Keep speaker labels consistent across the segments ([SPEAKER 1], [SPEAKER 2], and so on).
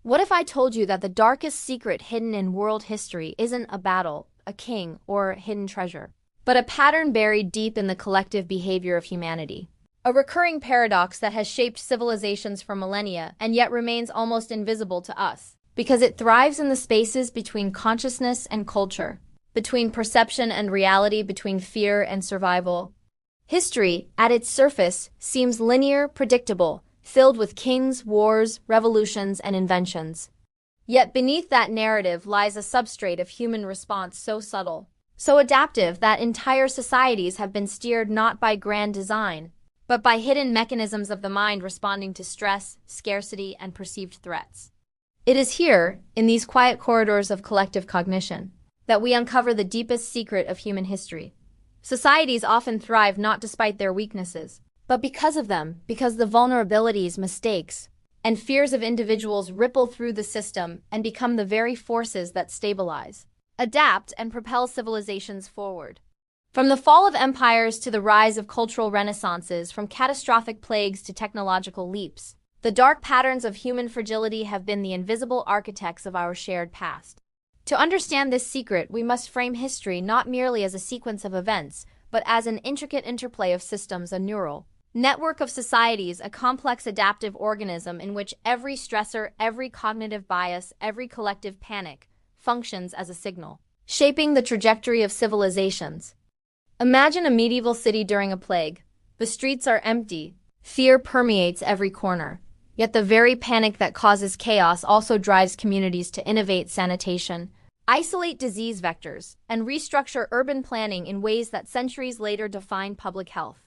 [SPEAKER 1] What if I told you that the darkest secret hidden in world history isn't a battle, a king, or a hidden treasure, but a pattern buried deep in the collective behavior of humanity? A recurring paradox that has shaped civilizations for millennia and yet remains almost invisible to us, because it thrives in the spaces between consciousness and culture, between perception and reality, between fear and survival. History, at its surface, seems linear, predictable, filled with kings, wars, revolutions, and inventions. Yet beneath that narrative lies a substrate of human response so subtle, so adaptive that entire societies have been steered not by grand design, but by hidden mechanisms of the mind responding to stress, scarcity, and perceived threats. It is here, in these quiet corridors of collective cognition, that we uncover the deepest secret of human history. Societies often thrive not despite their weaknesses, but because of them, because the vulnerabilities, mistakes, and fears of individuals ripple through the system and become the very forces that stabilize, adapt, and propel civilizations forward. From the fall of empires to the rise of cultural renaissances, from catastrophic plagues to technological leaps, the dark patterns of human fragility have been the invisible architects of our shared past. To understand this secret, we must frame history not merely as a sequence of events, but as an intricate interplay of systems, a neural network of societies, a complex adaptive organism in which every stressor, every cognitive bias, every collective panic functions as a signal, shaping the trajectory of civilizations. Imagine a medieval city during a plague. The streets are empty, fear permeates every corner. Yet the very panic that causes chaos also drives communities to innovate sanitation, isolate disease vectors, and restructure urban planning in ways that centuries later define public health.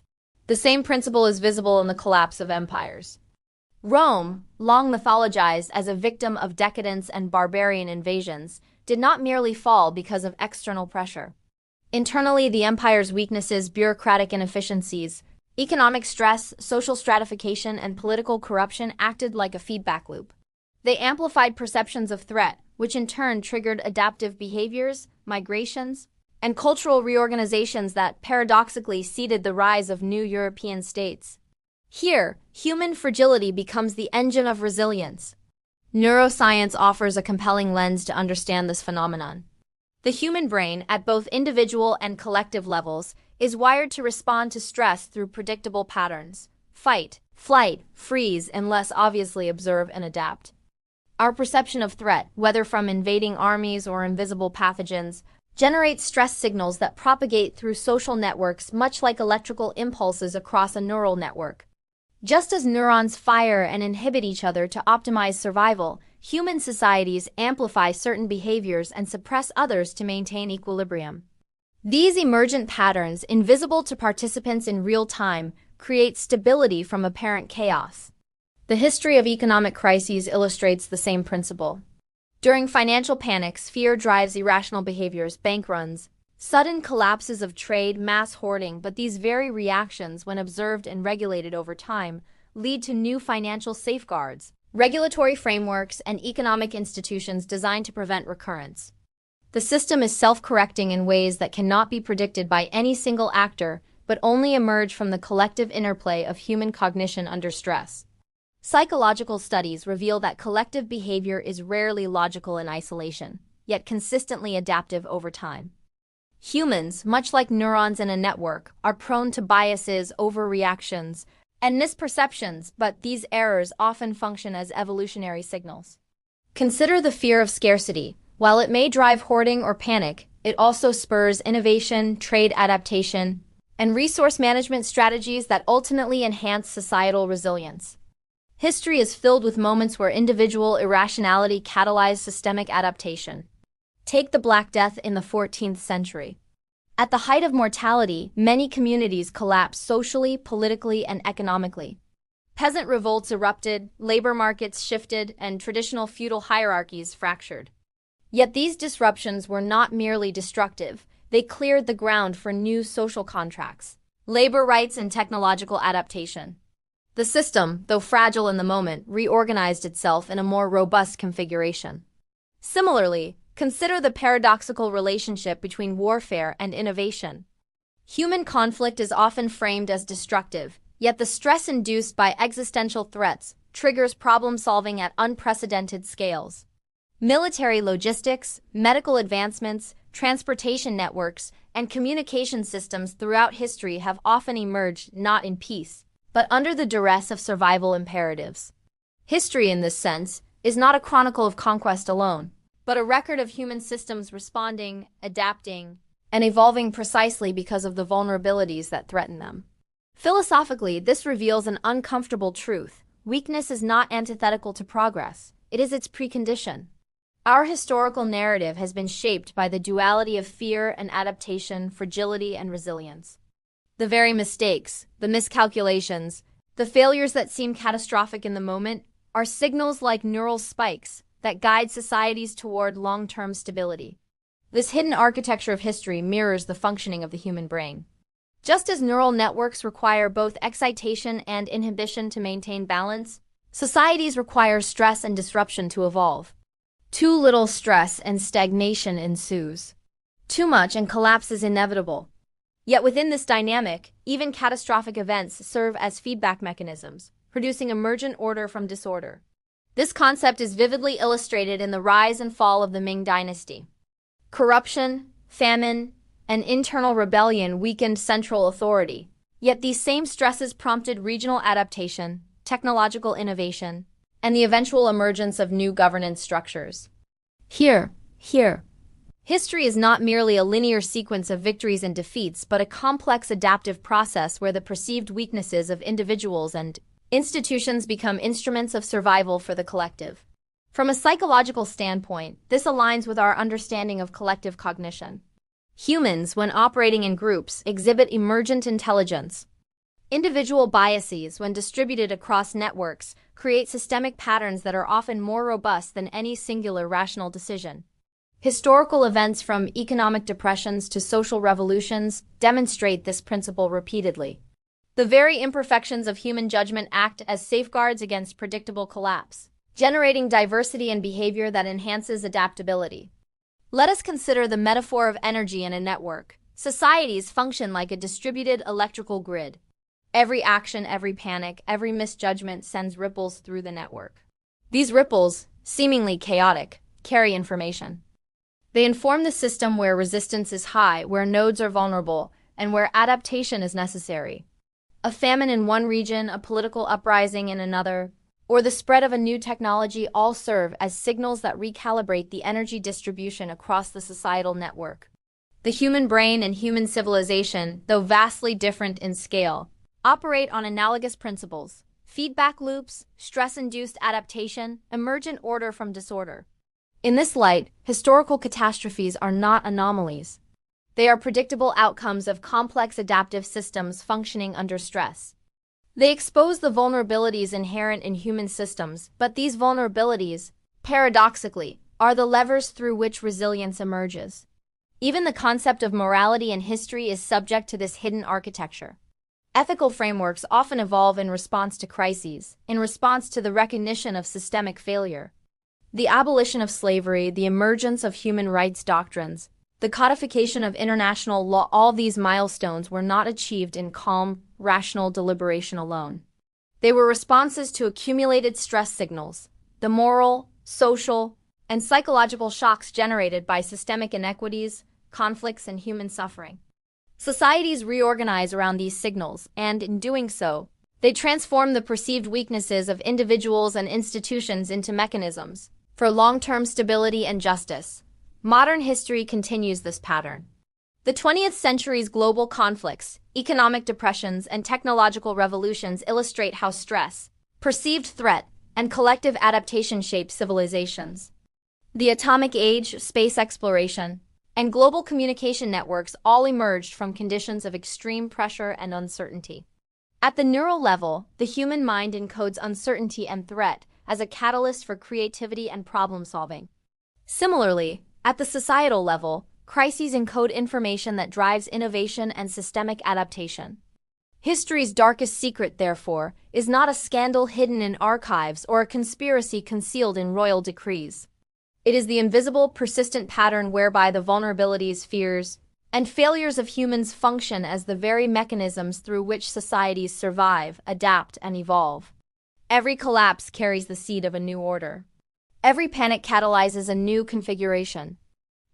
[SPEAKER 1] The same principle is visible in the collapse of empires. Rome, long mythologized as a victim of decadence and barbarian invasions, did not merely fall because of external pressure. Internally, the empire's weaknesses, bureaucratic inefficiencies, economic stress, social stratification, and political corruption acted like a feedback loop. They amplified perceptions of threat, which in turn triggered adaptive behaviors, migrations, and cultural reorganizations that paradoxically seeded the rise of new European states. Here, human fragility becomes the engine of resilience. Neuroscience offers a compelling lens to understand this phenomenon. The human brain, at both individual and collective levels, is wired to respond to stress through predictable patterns: fight, flight, freeze, and less obviously observe and adapt. Our perception of threat, whether from invading armies or invisible pathogens, generates stress signals that propagate through social networks, much like electrical impulses across a neural network. Just as neurons fire and inhibit each other to optimize survival, human societies amplify certain behaviors and suppress others to maintain equilibrium. These emergent patterns, invisible to participants in real time, create stability from apparent chaos. The history of economic crises illustrates the same principle. During financial panics, fear drives irrational behaviors, bank runs, sudden collapses of trade, mass hoarding, but these very reactions, when observed and regulated over time, lead to new financial safeguards, regulatory frameworks, and economic institutions designed to prevent recurrence. The system is self-correcting in ways that cannot be predicted by any single actor, but only emerge from the collective interplay of human cognition under stress. Psychological studies reveal that collective behavior is rarely logical in isolation, yet consistently adaptive over time. Humans, much like neurons in a network, are prone to biases, overreactions, and misperceptions, but these errors often function as evolutionary signals. Consider the fear of scarcity. While it may drive hoarding or panic, it also spurs innovation, trade adaptation, and resource management strategies that ultimately enhance societal resilience. History is filled with moments where individual irrationality catalyzed systemic adaptation. Take the Black Death in the 14th century. At the height of mortality, many communities collapsed socially, politically, and economically. Peasant revolts erupted, labor markets shifted, and traditional feudal hierarchies fractured. Yet these disruptions were not merely destructive, they cleared the ground for new social contracts, labor rights, and technological adaptation. The system, though fragile in the moment, reorganized itself in a more robust configuration. Similarly, consider the paradoxical relationship between warfare and innovation. Human conflict is often framed as destructive, yet the stress induced by existential threats triggers problem-solving at unprecedented scales. Military logistics, medical advancements, transportation networks, and communication systems throughout history have often emerged not in peace, but under the duress of survival imperatives. History, in this sense, is not a chronicle of conquest alone, but a record of human systems responding, adapting, and evolving precisely because of the vulnerabilities that threaten them. Philosophically, this reveals an uncomfortable truth. Weakness is not antithetical to progress, it is its precondition. Our historical narrative has been shaped by the duality of fear and adaptation, fragility and resilience. The very mistakes, the miscalculations, the failures that seem catastrophic in the moment are signals like neural spikes that guide societies toward long-term stability. This hidden architecture of history mirrors the functioning of the human brain. Just as neural networks require both excitation and inhibition to maintain balance, societies require stress and disruption to evolve. Too little stress and stagnation ensues. Too much and collapse is inevitable. Yet within this dynamic, even catastrophic events serve as feedback mechanisms, producing emergent order from disorder. This concept is vividly illustrated in the rise and fall of the Ming Dynasty. Corruption, famine, and internal rebellion weakened central authority. Yet these same stresses prompted regional adaptation, technological innovation, and the eventual emergence of new governance structures. Here. History is not merely a linear sequence of victories and defeats, but a complex adaptive process where the perceived weaknesses of individuals and institutions become instruments of survival for the collective. From a psychological standpoint, this aligns with our understanding of collective cognition. Humans, when operating in groups, exhibit emergent intelligence. Individual biases, when distributed across networks, create systemic patterns that are often more robust than any singular rational decision. Historical events from economic depressions to social revolutions demonstrate this principle repeatedly. The very imperfections of human judgment act as safeguards against predictable collapse, generating diversity in behavior that enhances adaptability. Let us consider the metaphor of energy in a network. Societies function like a distributed electrical grid. Every action, every panic, every misjudgment sends ripples through the network. These ripples, seemingly chaotic, carry information. They inform the system where resistance is high, where nodes are vulnerable, and where adaptation is necessary. A famine in one region, a political uprising in another, or the spread of a new technology all serve as signals that recalibrate the energy distribution across the societal network. The human brain and human civilization, though vastly different in scale, operate on analogous principles: feedback loops, stress-induced adaptation, emergent order from disorder. In this light, historical catastrophes are not anomalies. They are predictable outcomes of complex adaptive systems functioning under stress. They expose the vulnerabilities inherent in human systems, but these vulnerabilities, paradoxically, are the levers through which resilience emerges. Even the concept of morality in history is subject to this hidden architecture. Ethical frameworks often evolve in response to crises, in response to the recognition of systemic failure. The abolition of slavery, the emergence of human rights doctrines, the codification of international law, all these milestones were not achieved in calm, rational deliberation alone. They were responses to accumulated stress signals, the moral, social, and psychological shocks generated by systemic inequities, conflicts, and human suffering. Societies reorganize around these signals, and in doing so, they transform the perceived weaknesses of individuals and institutions into mechanisms for long-term stability and justice. Modern history continues this pattern. The 20th century's global conflicts, economic depressions, and technological revolutions illustrate how stress, perceived threat, and collective adaptation shape civilizations. The atomic age, space exploration, and global communication networks all emerged from conditions of extreme pressure and uncertainty. At the neural level, the human mind encodes uncertainty and threat as a catalyst for creativity and problem-solving. Similarly, at the societal level, crises encode information that drives innovation and systemic adaptation. History's darkest secret, therefore, is not a scandal hidden in archives or a conspiracy concealed in royal decrees. It is the invisible, persistent pattern whereby the vulnerabilities, fears, and failures of humans function as the very mechanisms through which societies survive, adapt, and evolve. Every collapse carries the seed of a new order. Every panic catalyzes a new configuration.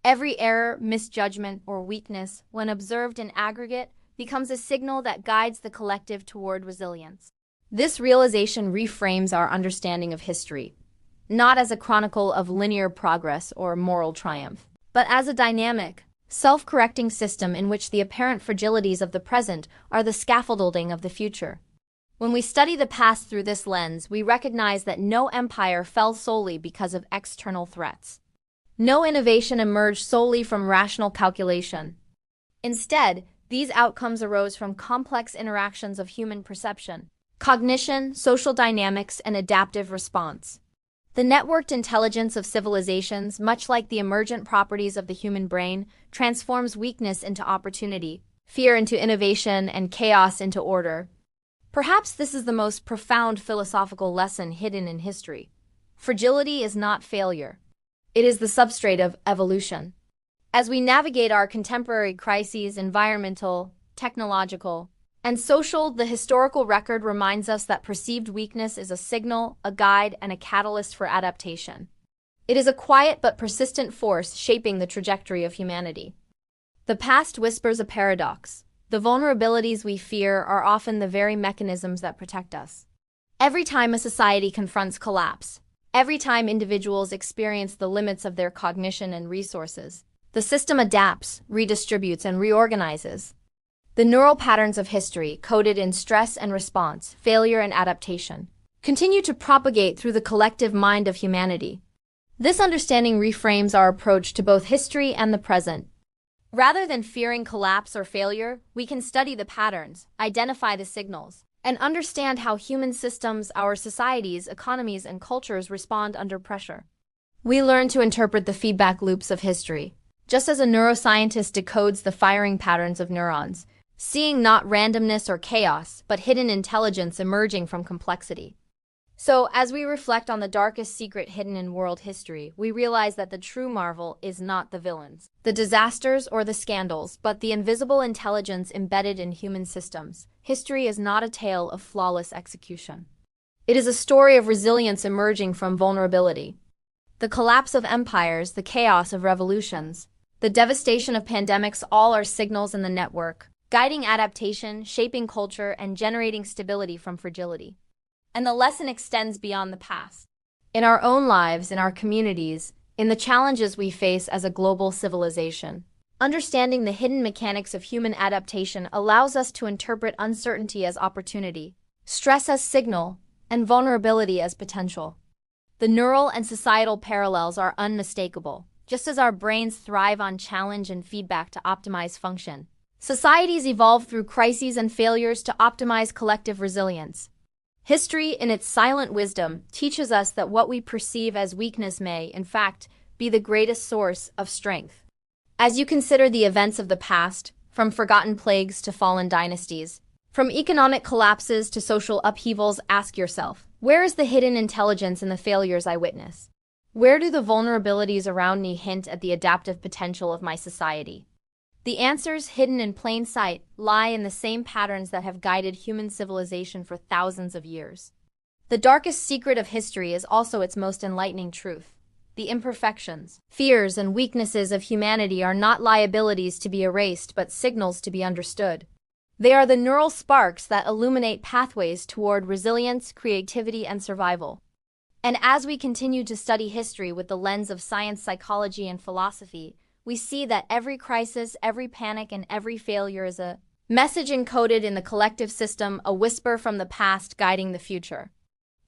[SPEAKER 1] Every error, misjudgment, or weakness, when observed in aggregate, becomes a signal that guides the collective toward resilience. This realization reframes our understanding of history, not as a chronicle of linear progress or moral triumph, but as a dynamic, self-correcting system in which the apparent fragilities of the present are the scaffolding of the future. When we study the past through this lens, we recognize that no empire fell solely because of external threats. No innovation emerged solely from rational calculation. Instead, these outcomes arose from complex interactions of human perception, cognition, social dynamics, and adaptive response. The networked intelligence of civilizations, much like the emergent properties of the human brain, transforms weakness into opportunity, fear into innovation, and chaos into order. Perhaps this is the most profound philosophical lesson hidden in history. Fragility is not failure. It is the substrate of evolution. As we navigate our contemporary crises, environmental, technological, and social, the historical record reminds us that perceived weakness is a signal, a guide, and a catalyst for adaptation. It is a quiet but persistent force shaping the trajectory of humanity. The past whispers a paradox. The vulnerabilities we fear are often the very mechanisms that protect us. Every time a society confronts collapse, every time individuals experience the limits of their cognition and resources, the system adapts, redistributes, and reorganizes. The neural patterns of history, coded in stress and response, failure and adaptation, continue to propagate through the collective mind of humanity. This understanding reframes our approach to both history and the present. Rather than fearing collapse or failure, we can study the patterns, identify the signals, and understand how human systems, our societies, economies, and cultures respond under pressure. We learn to interpret the feedback loops of history, just as a neuroscientist decodes the firing patterns of neurons, seeing not randomness or chaos, but hidden intelligence emerging from complexity. So, as we reflect on the darkest secret hidden in world history, we realize that the true marvel is not the villains, the disasters, or the scandals, but the invisible intelligence embedded in human systems. History is not a tale of flawless execution. It is a story of resilience emerging from vulnerability. The collapse of empires, the chaos of revolutions, the devastation of pandemics all are signals in the network, guiding adaptation, shaping culture, and generating stability from fragility. And the lesson extends beyond the past. In our own lives, in our communities, in the challenges we face as a global civilization, understanding the hidden mechanics of human adaptation allows us to interpret uncertainty as opportunity, stress as signal, and vulnerability as potential. The neural and societal parallels are unmistakable. Just as our brains thrive on challenge and feedback to optimize function, societies evolve through crises and failures to optimize collective resilience. History, in its silent wisdom, teaches us that what we perceive as weakness may, in fact, be the greatest source of strength. As you consider the events of the past, from forgotten plagues to fallen dynasties, from economic collapses to social upheavals, ask yourself, where is the hidden intelligence in the failures I witness? Where do the vulnerabilities around me hint at the adaptive potential of my society? The answers, hidden in plain sight, lie in the same patterns that have guided human civilization for thousands of years. The darkest secret of history is also its most enlightening truth. The imperfections, fears, and weaknesses of humanity are not liabilities to be erased, but signals to be understood. They are the neural sparks that illuminate pathways toward resilience, creativity, and survival. And as we continue to study history with the lens of science, psychology, and philosophy, we see that every crisis, every panic, and every failure is a message encoded in the collective system, a whisper from the past guiding the future.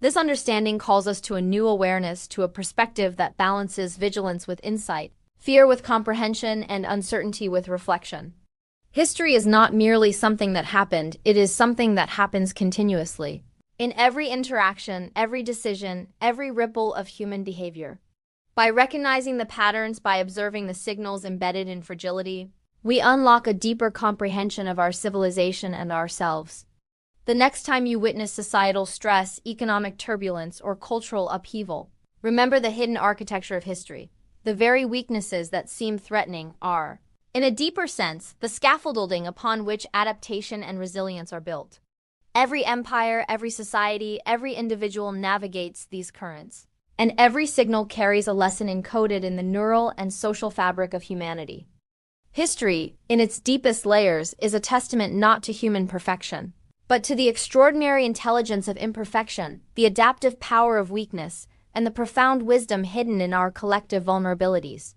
[SPEAKER 1] This understanding calls us to a new awareness, to a perspective that balances vigilance with insight, fear with comprehension, and uncertainty with reflection. History is not merely something that happened, it is something that happens continuously. In every interaction, every decision, every ripple of human behavior. By recognizing the patterns, by observing the signals embedded in fragility, we unlock a deeper comprehension of our civilization and ourselves. The next time you witness societal stress, economic turbulence, or cultural upheaval, remember the hidden architecture of history. The very weaknesses that seem threatening are, in a deeper sense, the scaffolding upon which adaptation and resilience are built. Every empire, every society, every individual navigates these currents. And every signal carries a lesson encoded in the neural and social fabric of humanity. History, in its deepest layers, is a testament not to human perfection, but to the extraordinary intelligence of imperfection, the adaptive power of weakness, and the profound wisdom hidden in our collective vulnerabilities.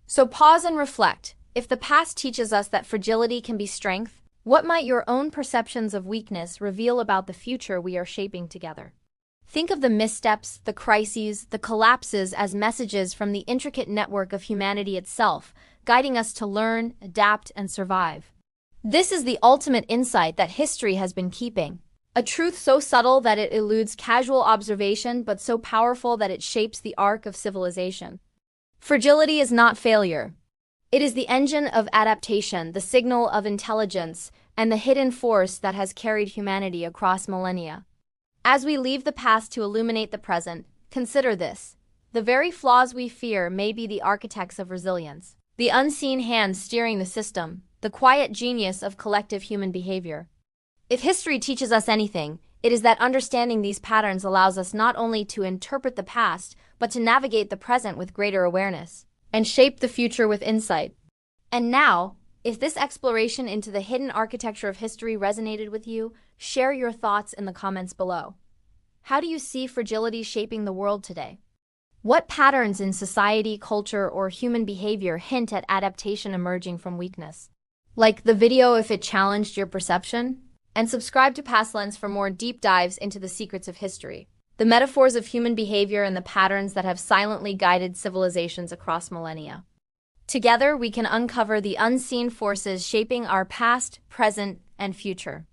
[SPEAKER 1] So pause and reflect. If the past teaches us that fragility can be strength, what might your own perceptions of weakness reveal about the future we are shaping together? Think of the missteps, the crises, the collapses as messages from the intricate network of humanity itself, guiding us to learn, adapt, and survive. This is the ultimate insight that history has been keeping. A truth so subtle that it eludes casual observation, but so powerful that it shapes the arc of civilization. Fragility is not failure. It is the engine of adaptation, the signal of intelligence, and the hidden force that has carried humanity across millennia. As we leave the past to illuminate the present, consider this. The very flaws we fear may be the architects of resilience, the unseen hand steering the system, the quiet genius of collective human behavior. If history teaches us anything, it is that understanding these patterns allows us not only to interpret the past, but to navigate the present with greater awareness and shape the future with insight. And now, if this exploration into the hidden architecture of history resonated with you, share your thoughts in the comments below. How do you see fragility shaping the world today? What patterns in society, culture, or human behavior hint at adaptation emerging from weakness? Like the video if it challenged your perception? And subscribe to Past Lens for more deep dives into the secrets of history, the metaphors of human behavior, and the patterns that have silently guided civilizations across millennia. Together, we can uncover the unseen forces shaping our past, present, and future.